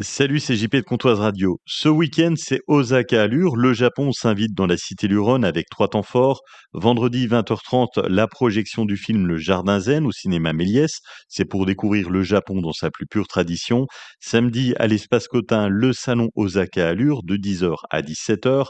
Salut, c'est JP de Comptoise Radio. Ce week-end, c'est Osaka Allure. Le Japon s'invite dans la cité Luron avec 3 temps forts. Vendredi 20h30, la projection du film Le Jardin Zen au cinéma Méliès. C'est pour découvrir le Japon dans sa plus pure tradition. Samedi, à l'Espace Cotin, le salon Osaka Allure de 10h à 17h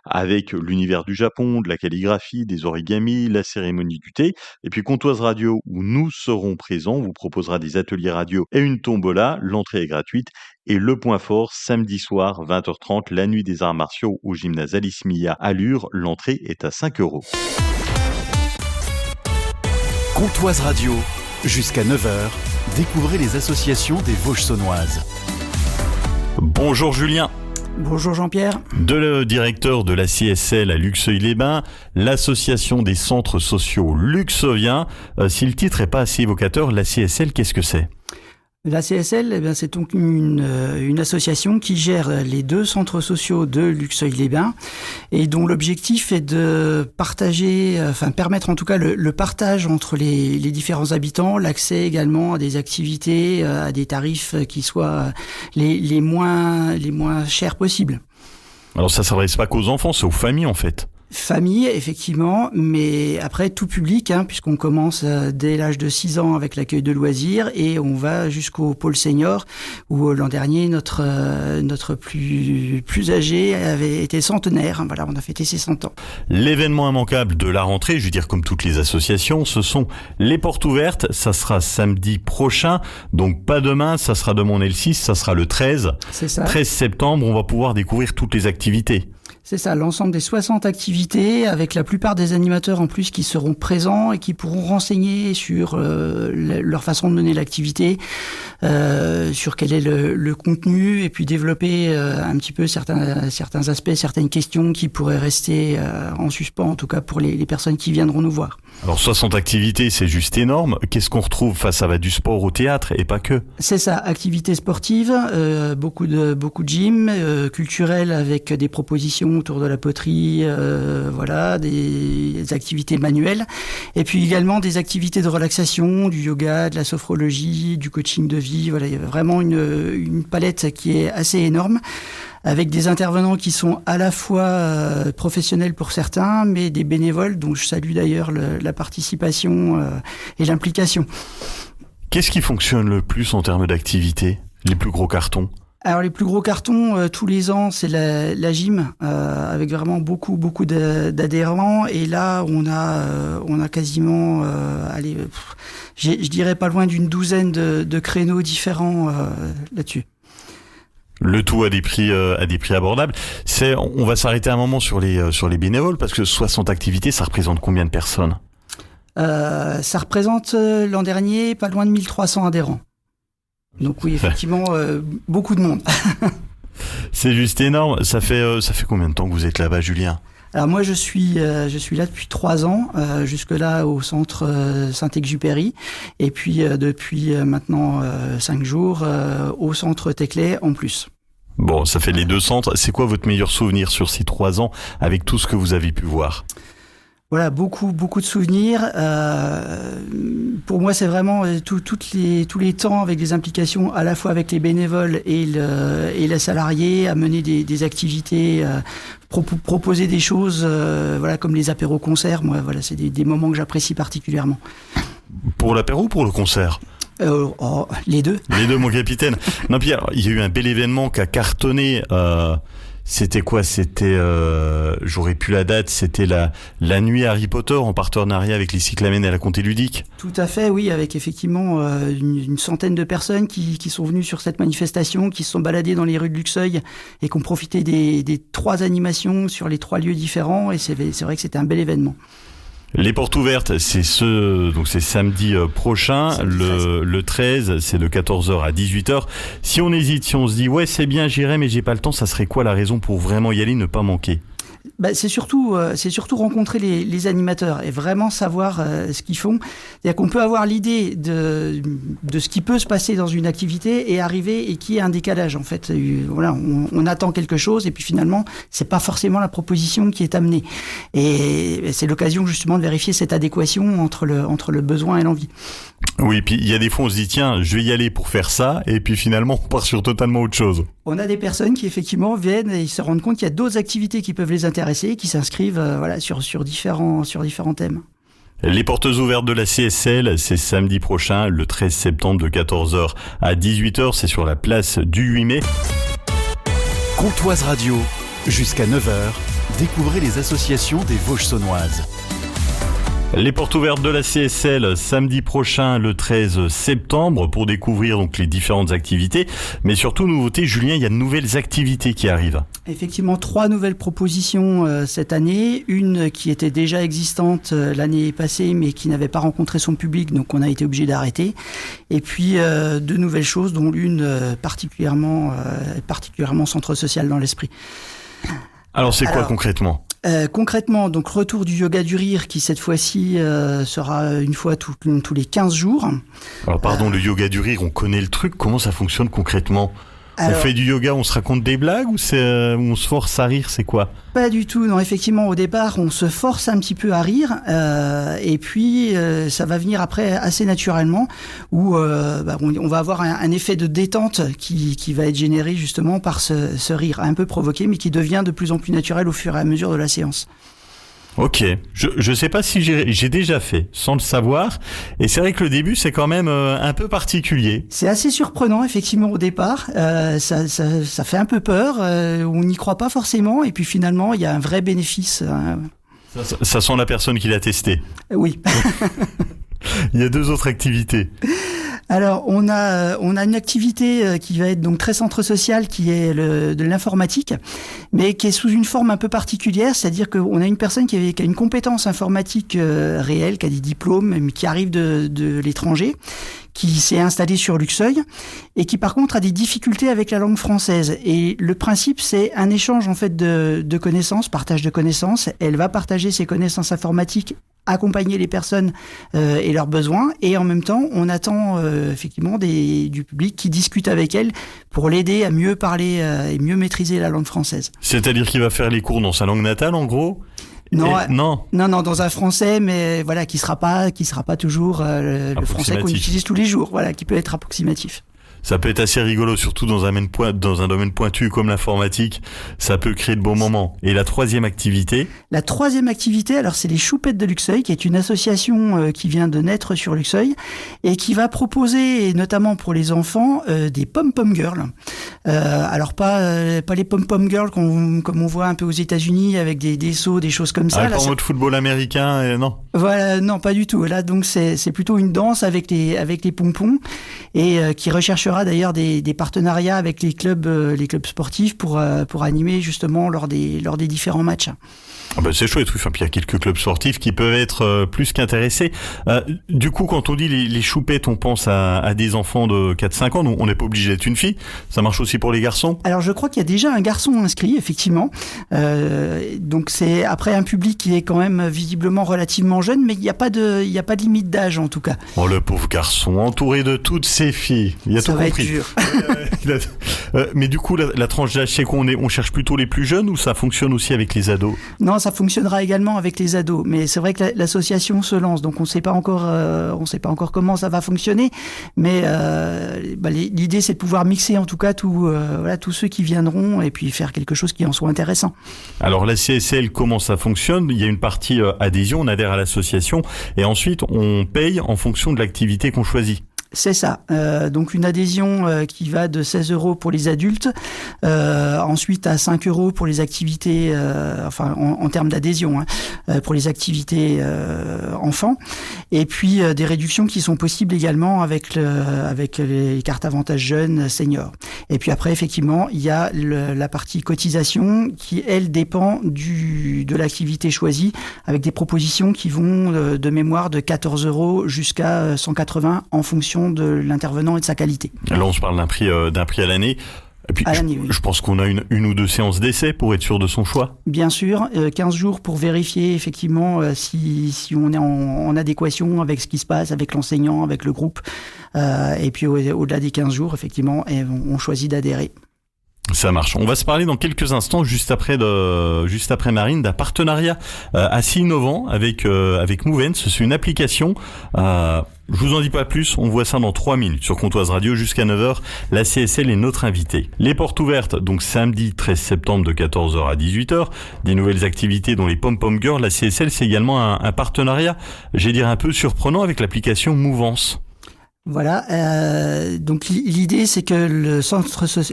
avec l'univers du Japon, de la calligraphie, des origamis, la cérémonie du thé. Et puis Comptoise Radio, où nous serons présents, vous proposera des ateliers radio et une tombola. L'entrée est gratuite. Et le point fort, samedi soir, 20h30, la nuit des arts martiaux au gymnase Alice Mia à Lure. L'entrée est à 5 €. Comptoise Radio, jusqu'à 9h, découvrez les associations des Vosges saunoises. Bonjour Julien. Bonjour Jean-Pierre. Le directeur de la CSL à Luxeuil-les-Bains, l'association des centres sociaux luxoviens. Si le titre n'est pas assez évocateur, la CSL, qu'est-ce que c'est ? La CSL, c'est donc une association qui gère les 2 centres sociaux de Luxeuil-les-Bains et dont l'objectif est de partager, permettre en tout cas le partage entre les différents habitants, l'accès également à des activités, à des tarifs qui soient les moins chers possibles. Alors ça ne s'adresse pas qu'aux enfants, c'est aux familles en fait. Famille, effectivement, mais après tout public, puisqu'on commence dès l'âge de 6 ans avec l'accueil de loisirs et on va jusqu'au pôle senior où l'an dernier notre plus âgé avait été centenaire. Voilà, on a fêté ses 100 ans. L'événement immanquable de la rentrée, je veux dire comme toutes les associations, ce sont les portes ouvertes. Ça sera samedi prochain, donc pas demain, ça sera demain le 6, ça sera le 13. C'est ça. 13 septembre, on va pouvoir découvrir toutes les activités. C'est ça, l'ensemble des 60 activités, avec la plupart des animateurs en plus qui seront présents et qui pourront renseigner sur leur façon de mener l'activité, sur quel est le contenu, et puis développer un petit peu certains aspects, certaines questions qui pourraient rester en suspens, en tout cas pour les personnes qui viendront nous voir. Alors 60 activités, c'est juste énorme. Qu'est-ce qu'on retrouve ? Ça va du sport au théâtre et pas que. C'est ça, activités sportives, beaucoup de gym, culturelles avec des propositions autour de la poterie, des activités manuelles, et puis également des activités de relaxation, du yoga, de la sophrologie, du coaching de vie. Voilà, il y a vraiment une palette qui est assez énorme, avec des intervenants qui sont à la fois professionnels pour certains, mais des bénévoles, dont je salue d'ailleurs la participation et l'implication. Qu'est-ce qui fonctionne le plus en termes d'activité ? Les plus gros cartons ? Alors les plus gros cartons tous les ans, c'est la gym avec vraiment beaucoup d'adhérents, et là on a quasiment je dirais pas loin d'une douzaine de créneaux différents là-dessus. Le tout à des prix abordables. On va s'arrêter un moment sur les bénévoles, parce que 60 activités, ça représente combien de personnes ? Ça représente l'an dernier pas loin de 1300 adhérents. Donc oui, effectivement, beaucoup de monde. C'est juste énorme. Ça fait combien de temps que vous êtes là-bas, Julien ? Alors moi, je suis là depuis 3 ans, jusque-là au centre Saint-Exupéry, et puis depuis maintenant 5 jours au centre Teclay en plus. Bon, ça fait les 2 centres. C'est quoi votre meilleur souvenir sur ces 3 ans avec tout ce que vous avez pu voir ? Voilà, beaucoup de souvenirs. Pour moi, c'est vraiment tous les temps avec des implications à la fois avec les bénévoles et les salariés, à mener des activités, proposer des choses, comme les apéros-concerts. Moi, voilà, c'est des moments que j'apprécie particulièrement. Pour l'apéro ou pour le concert ? Les deux. Les deux, mon capitaine. Non, Pierre, il y a eu un bel événement qui a cartonné. C'était quoi ? J'aurais plus la date, c'était la nuit Harry Potter en partenariat avec les Cyclamènes et la Comté Ludique. Tout à fait, oui, avec effectivement une centaine de personnes qui sont venues sur cette manifestation, qui se sont baladées dans les rues de Luxeuil et qui ont profité des 3 animations sur les 3 lieux différents, et c'est vrai que c'était un bel événement. Les portes ouvertes, c'est samedi prochain, le 13, c'est de 14h à 18h. Si on hésite, si on se dit ouais c'est bien, j'irai mais j'ai pas le temps, ça serait quoi la raison pour vraiment y aller, ne pas manquer ? C'est surtout rencontrer les animateurs et vraiment savoir ce qu'ils font. C'est-à-dire qu'on peut avoir l'idée de ce qui peut se passer dans une activité et arriver et qu'il y ait un décalage. En fait, voilà, on attend quelque chose et puis finalement, c'est pas forcément la proposition qui est amenée. Et c'est l'occasion justement de vérifier cette adéquation entre le besoin et l'envie. Oui, puis il y a des fois on se dit tiens, je vais y aller pour faire ça, et puis finalement on part sur totalement autre chose. On a des personnes qui effectivement viennent et ils se rendent compte qu'il y a d'autres activités qui peuvent les intéresser, qui s'inscrivent sur différents thèmes. Les portes ouvertes de la CSL, c'est samedi prochain, le 13 septembre de 14h à 18h, c'est sur la place du 8 mai. Comtoise Radio, jusqu'à 9h, découvrez les associations des Vosges saunoises. Les portes ouvertes de la CSL samedi prochain, le 13 septembre, pour découvrir donc les différentes activités. Mais surtout, nouveauté, Julien, il y a de nouvelles activités qui arrivent. Effectivement, 3 nouvelles propositions cette année. Une qui était déjà existante l'année passée, mais qui n'avait pas rencontré son public, donc on a été obligé d'arrêter. Et puis 2 nouvelles choses, dont l'une particulièrement centre social dans l'esprit. Alors, c'est quoi concrètement ? Concrètement, donc retour du yoga du rire qui cette fois-ci sera une fois tous les 15 jours. Alors pardon, le yoga du rire, on connaît le truc, comment ça fonctionne concrètement ? Alors, on fait du yoga, on se raconte des blagues ou on se force à rire, c'est quoi ? Pas du tout, non, effectivement au départ on se force un petit peu à rire et puis ça va venir après assez naturellement où on va avoir un effet de détente qui va être généré justement par ce rire un peu provoqué mais qui devient de plus en plus naturel au fur et à mesure de la séance. Ok, je sais pas si j'ai déjà fait sans le savoir, et c'est vrai que le début c'est quand même un peu particulier. C'est assez surprenant effectivement au départ, ça fait un peu peur, on n'y croit pas forcément et puis finalement il y a un vrai bénéfice. Ça sent la personne qui l'a testé. Oui. Il y a 2 autres activités. Alors, on a une activité qui va être donc très centre social, qui est de l'informatique, mais qui est sous une forme un peu particulière, c'est-à-dire qu'on a une personne qui a une compétence informatique réelle, qui a des diplômes, mais qui arrive de l'étranger, qui s'est installée sur Luxeuil et qui par contre a des difficultés avec la langue française. Et le principe, c'est un échange en fait de connaissances, partage de connaissances. Elle va partager ses connaissances informatiques, accompagner les personnes et leurs besoins, et en même temps on attend effectivement du public qui discute avec elle pour l'aider à mieux parler et mieux maîtriser la langue française. C'est-à-dire qu'il va faire les cours dans sa langue natale en gros ? Non, dans un français, mais voilà, qui sera pas toujours le français qu'on utilise tous les jours, voilà, qui peut être approximatif. Ça peut être assez rigolo, surtout dans un domaine pointu comme l'informatique. Ça peut créer de bons moments. Et la troisième activité ? La troisième activité, alors c'est les Choupettes de Luxeuil, qui est une association qui vient de naître sur Luxeuil et qui va proposer, et notamment pour les enfants, des pom-pom girls. Alors pas les pom-pom girls comme on voit un peu aux États-Unis avec des sauts, des choses comme ça. Pas en mode football américain, non. Voilà, non, pas du tout. Là, donc c'est plutôt une danse avec les pompons et qui recherchera d'ailleurs des partenariats avec les clubs sportifs pour animer justement lors des différents matchs. Ah ben c'est chouette, enfin, puis il y a quelques clubs sportifs qui peuvent être plus qu'intéressés. Du coup, quand on dit les choupettes, on pense à des enfants de 4-5 ans, on n'est pas obligé d'être une fille, ça marche aussi pour les garçons ? Alors je crois qu'il y a déjà un garçon inscrit, effectivement, donc c'est après un public qui est quand même visiblement relativement jeune, mais il n'y a pas de limite d'âge en tout cas. Oh le pauvre garçon, entouré de toutes ces filles, il a tout compris. Être dur. Mais du coup, la tranche d'âge, c'est qu'on cherche plutôt les plus jeunes ou ça fonctionne aussi avec les ados ? Non, ça fonctionnera également avec les ados, mais c'est vrai que l'association se lance, donc on ne sait pas encore comment ça va fonctionner, mais l'idée c'est de pouvoir mixer en tout cas tous ceux qui viendront et puis faire quelque chose qui en soit intéressant. Alors la CSL, comment ça fonctionne ? Il y a une partie adhésion, on adhère à l'association et ensuite on paye en fonction de l'activité qu'on choisit. C'est ça. Donc une adhésion qui va de 16 € pour les adultes, ensuite à 5 € pour les activités, en termes d'adhésion, pour les activités enfants, et puis des réductions qui sont possibles également avec les cartes avantages jeunes seniors. Et puis après, effectivement, il y a la partie cotisation qui, elle, dépend de l'activité choisie, avec des propositions qui vont de mémoire de 14 € jusqu'à 180 en fonction de l'intervenant et de sa qualité. Là, on se parle d'un prix à l'année. Et puis, je pense qu'on a une ou deux séances d'essai pour être sûr de son choix. Bien sûr, 15 jours pour vérifier effectivement si on est en adéquation avec ce qui se passe, avec l'enseignant, avec le groupe. Et puis au-delà des 15 jours, effectivement, on choisit d'adhérer. Ça marche. On va se parler dans quelques instants, juste après Marine, d'un partenariat assez innovant avec Mouvance. C'est une application. Je vous en dis pas plus, on voit ça dans 3 minutes sur Comtoise Radio jusqu'à 9h. La CSL est notre invitée. Les portes ouvertes, donc samedi 13 septembre de 14h à 18h. Des nouvelles activités dont les Pom-Pom Girls. La CSL, c'est également un partenariat, j'ai dire un peu surprenant, avec l'application Mouvance. Voilà, donc l'idée c'est que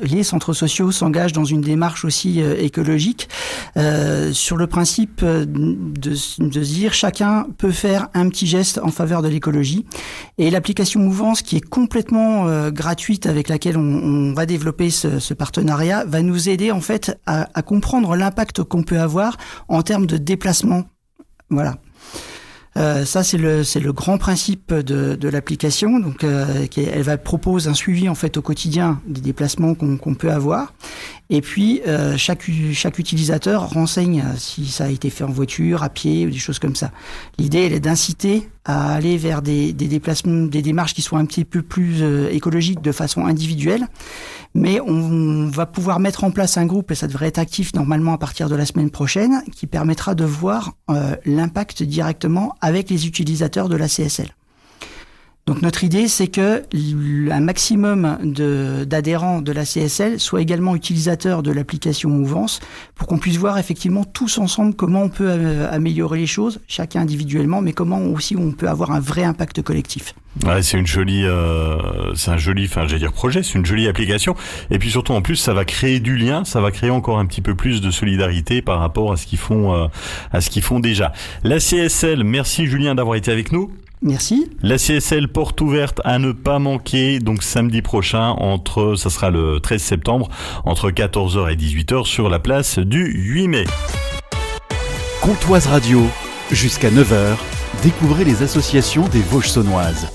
les centres sociaux s'engagent dans une démarche aussi écologique, sur le principe de se dire chacun peut faire un petit geste en faveur de l'écologie. Et l'application Mouvance, qui est complètement gratuite, avec laquelle on va développer ce partenariat, va nous aider en fait à comprendre l'impact qu'on peut avoir en termes de déplacement. Voilà. Ça c'est le grand principe de l'application. Donc elle propose un suivi en fait au quotidien des déplacements qu'on peut avoir. Et puis chaque utilisateur renseigne si ça a été fait en voiture, à pied ou des choses comme ça. L'idée elle est d'inciter à aller vers des déplacements, des démarches qui soient un petit peu plus écologiques de façon individuelle. Mais on va pouvoir mettre en place un groupe, et ça devrait être actif normalement à partir de la semaine prochaine, qui permettra de voir l'impact directement avec les utilisateurs de la CSL. Donc notre idée, c'est que un maximum d'adhérents de la CSL soient également utilisateurs de l'application Mouvance, pour qu'on puisse voir effectivement tous ensemble comment on peut améliorer les choses, chacun individuellement, mais comment aussi on peut avoir un vrai impact collectif. Ouais, c'est un joli, projet, c'est une jolie application. Et puis surtout, en plus, ça va créer du lien, ça va créer encore un petit peu plus de solidarité par rapport à ce qu'ils font déjà. La CSL, merci Julien d'avoir été avec nous. Merci. La CSL, porte ouverte à ne pas manquer, donc samedi prochain, ça sera le 13 septembre, entre 14h et 18h sur la place du 8 mai. Comtoise Radio, jusqu'à 9h, découvrez les associations des Vosges saunoises.